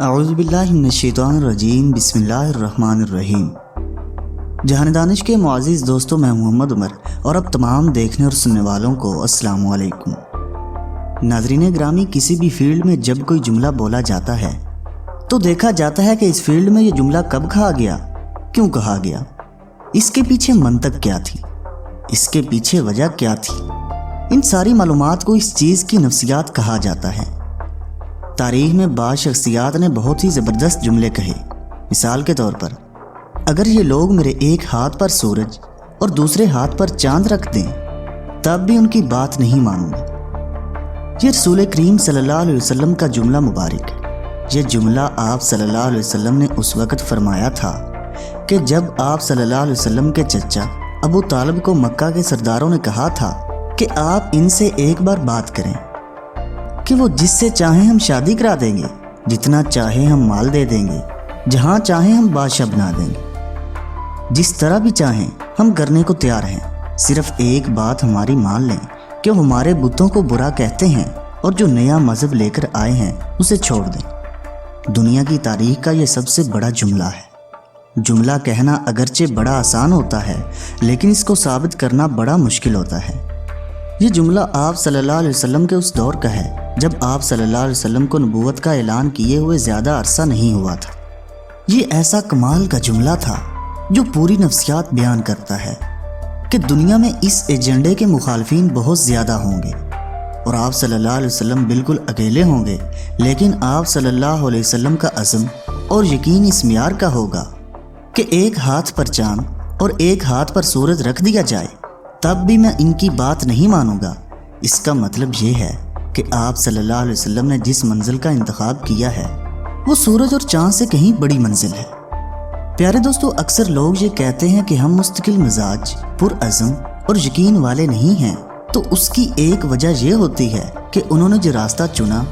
اعوذ باللہ من الشیطان الرجیم، بسم اللہ الرحمن الرحیم۔ جہان دانش کے معزز دوستوں، میں محمد عمر اور اب تمام دیکھنے اور سننے والوں کو السلام علیکم۔ ناظرین گرامی، کسی بھی فیلڈ میں جب کوئی جملہ بولا جاتا ہے تو دیکھا جاتا ہے کہ اس فیلڈ میں یہ جملہ کب کہا گیا، کیوں کہا گیا، اس کے پیچھے منطق کیا تھی، اس کے پیچھے وجہ کیا تھی۔ ان ساری معلومات کو اس چیز کی نفسیات کہا جاتا ہے۔ تاریخ میں بعض شخصیات نے بہت ہی زبردست جملے کہے۔ مثال کے طور پر، اگر یہ لوگ میرے ایک ہاتھ پر سورج اور دوسرے ہاتھ پر چاند رکھ دیں تب بھی ان کی بات نہیں مانوں گا۔ یہ رسول کریم صلی اللہ علیہ وسلم کا جملہ مبارک ہے۔ یہ جملہ آپ صلی اللہ علیہ وسلم نے اس وقت فرمایا تھا کہ جب آپ صلی اللہ علیہ وسلم کے چچا ابو طالب کو مکہ کے سرداروں نے کہا تھا کہ آپ ان سے ایک بار بات کریں کہ وہ جس سے چاہیں ہم شادی کرا دیں گے، جتنا چاہیں ہم مال دے دیں گے، جہاں چاہیں ہم بادشاہ بنا دیں گے، جس طرح بھی چاہیں ہم کرنے کو تیار ہیں، صرف ایک بات ہماری مان لیں کہ وہ ہمارے بتوں کو برا کہتے ہیں اور جو نیا مذہب لے کر آئے ہیں اسے چھوڑ دیں۔ دنیا کی تاریخ کا یہ سب سے بڑا جملہ ہے۔ جملہ کہنا اگرچہ بڑا آسان ہوتا ہے لیکن اس کو ثابت کرنا بڑا مشکل ہوتا ہے۔ یہ جملہ آپ صلی اللہ علیہ وسلم کے اس دور کا ہے جب آپ صلی اللہ علیہ وسلم کو نبوت کا اعلان کیے ہوئے زیادہ عرصہ نہیں ہوا تھا۔ یہ ایسا کمال کا جملہ تھا جو پوری نفسیات بیان کرتا ہے کہ دنیا میں اس ایجنڈے کے مخالفین بہت زیادہ ہوں گے اور آپ صلی اللہ علیہ وسلم بالکل اکیلے ہوں گے، لیکن آپ صلی اللہ علیہ وسلم کا عزم اور یقین اس معیار کا ہوگا کہ ایک ہاتھ پر چاند اور ایک ہاتھ پر سورج رکھ دیا جائے تب بھی میں ان کی بات نہیں مانوں گا۔ اس کا مطلب یہ ہے کہ آپ صلی اللہ علیہ وسلم نے جس منزل کا انتخاب کیا ہے وہ سورج اور چاند سے کہیں بڑی منزل ہے۔ پیارے دوستو، اکثر لوگ یہ کہتے ہیں کہ ہم مستقل مزاج، پرعزم اور یقین والے نہیں ہیں، تو اس کی ایک وجہ یہ ہوتی ہے کہ انہوں نے جو راستہ چنا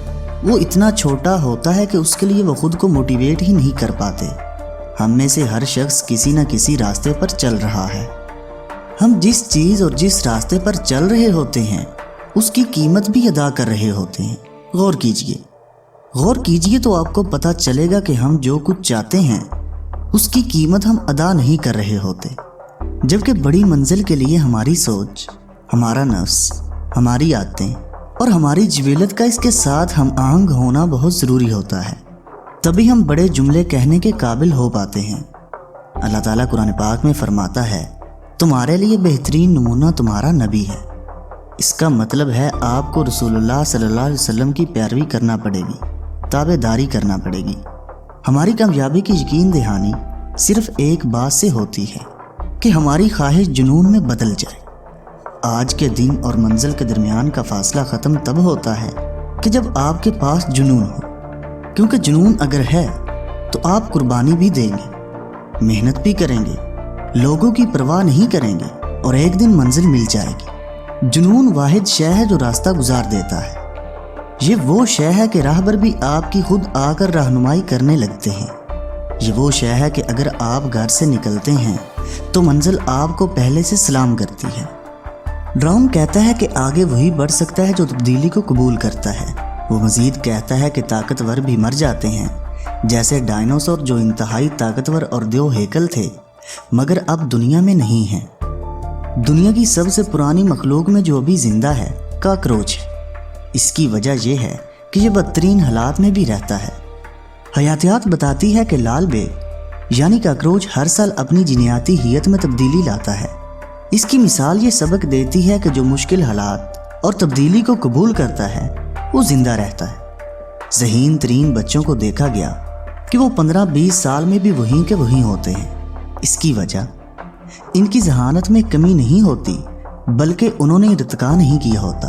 وہ اتنا چھوٹا ہوتا ہے کہ اس کے لیے وہ خود کو موٹیویٹ ہی نہیں کر پاتے۔ ہم میں سے ہر شخص کسی نہ کسی راستے پر چل رہا ہے۔ ہم جس چیز اور جس راستے پر چل رہے ہوتے ہیں اس کی قیمت بھی ادا کر رہے ہوتے ہیں۔ غور کیجئے تو آپ کو پتہ چلے گا کہ ہم جو کچھ چاہتے ہیں اس کی قیمت ہم ادا نہیں کر رہے ہوتے، جبکہ بڑی منزل کے لیے ہماری سوچ، ہمارا نفس، ہماری عادتیں اور ہماری جبلت کا اس کے ساتھ ہم آہنگ ہونا بہت ضروری ہوتا ہے، تبھی ہم بڑے جملے کہنے کے قابل ہو پاتے ہیں۔ اللہ تعالیٰ قرآن پاک میں فرماتا ہے، تمہارے لیے بہترین نمونہ تمہارا نبی ہے۔ اس کا مطلب ہے آپ کو رسول اللہ صلی اللہ علیہ وسلم کی پیروی کرنا پڑے گی، تابع داری کرنا پڑے گی۔ ہماری کامیابی کی یقین دہانی صرف ایک بات سے ہوتی ہے کہ ہماری خواہش جنون میں بدل جائے۔ آج کے دن اور منزل کے درمیان کا فاصلہ ختم تب ہوتا ہے کہ جب آپ کے پاس جنون ہو، کیونکہ جنون اگر ہے تو آپ قربانی بھی دیں گے، محنت بھی کریں گے، لوگوں کی پرواہ نہیں کریں گے اور ایک دن منزل مل جائے گی۔ جنون واحد شے ہے جو راستہ گزار دیتا ہے۔ یہ وہ شے ہے کہ راہبر بھی آپ کی خود آ کر رہنمائی کرنے لگتے ہیں۔ یہ وہ شے ہے کہ اگر آپ گھر سے نکلتے ہیں تو منزل آپ کو پہلے سے سلام کرتی ہے۔ ڈراؤن کہتا ہے کہ آگے وہی بڑھ سکتا ہے جو تبدیلی کو قبول کرتا ہے۔ وہ مزید کہتا ہے کہ طاقتور بھی مر جاتے ہیں، جیسے ڈائنوسور جو انتہائی طاقتور اور دیو ہیکل تھے مگر اب دنیا میں نہیں ہیں۔ دنیا کی سب سے پرانی مخلوق میں جو ابھی زندہ ہے کاکروچ ہے۔ اس کی وجہ یہ ہے کہ یہ بدترین حالات میں بھی رہتا ہے۔ حیاتیات بتاتی ہے کہ لال بیگ یعنی کاکروچ ہر سال اپنی جینیاتی ہیئت میں تبدیلی لاتا ہے۔ اس کی مثال یہ سبق دیتی ہے کہ جو مشکل حالات اور تبدیلی کو قبول کرتا ہے وہ زندہ رہتا ہے۔ ذہین ترین بچوں کو دیکھا گیا کہ وہ 15-20 سال میں بھی وہیں کے وہیں ہوتے ہیں۔ اس کی وجہ ان کی ذہانت میں کمی نہیں ہوتی بلکہ انہوں نے ارتقا نہیں کیا ہوتا،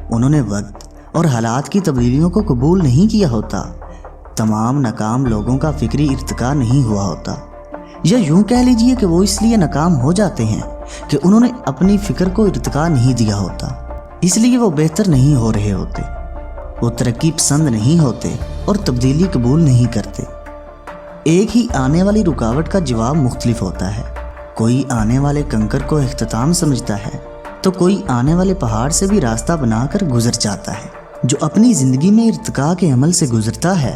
انہوں نے وقت اور حالات کی تبدیلیوں کو قبول نہیں کیا ہوتا۔ تمام ناکام لوگوں کا فکری ارتقا نہیں ہوا ہوتا، یا یوں کہہ لیجئے کہ وہ اس لیے ناکام ہو جاتے ہیں کہ انہوں نے اپنی فکر کو ارتقا نہیں دیا ہوتا، اس لیے وہ بہتر نہیں ہو رہے ہوتے، وہ ترقی پسند نہیں ہوتے اور تبدیلی قبول نہیں کرتے۔ ایک ہی آنے والی رکاوٹ کا جواب مختلف ہوتا ہے۔ کوئی آنے والے کنکر کو اختتام سمجھتا ہے تو کوئی آنے والے پہاڑ سے بھی راستہ بنا کر گزر جاتا ہے۔ جو اپنی زندگی میں ارتقاء کے عمل سے گزرتا ہے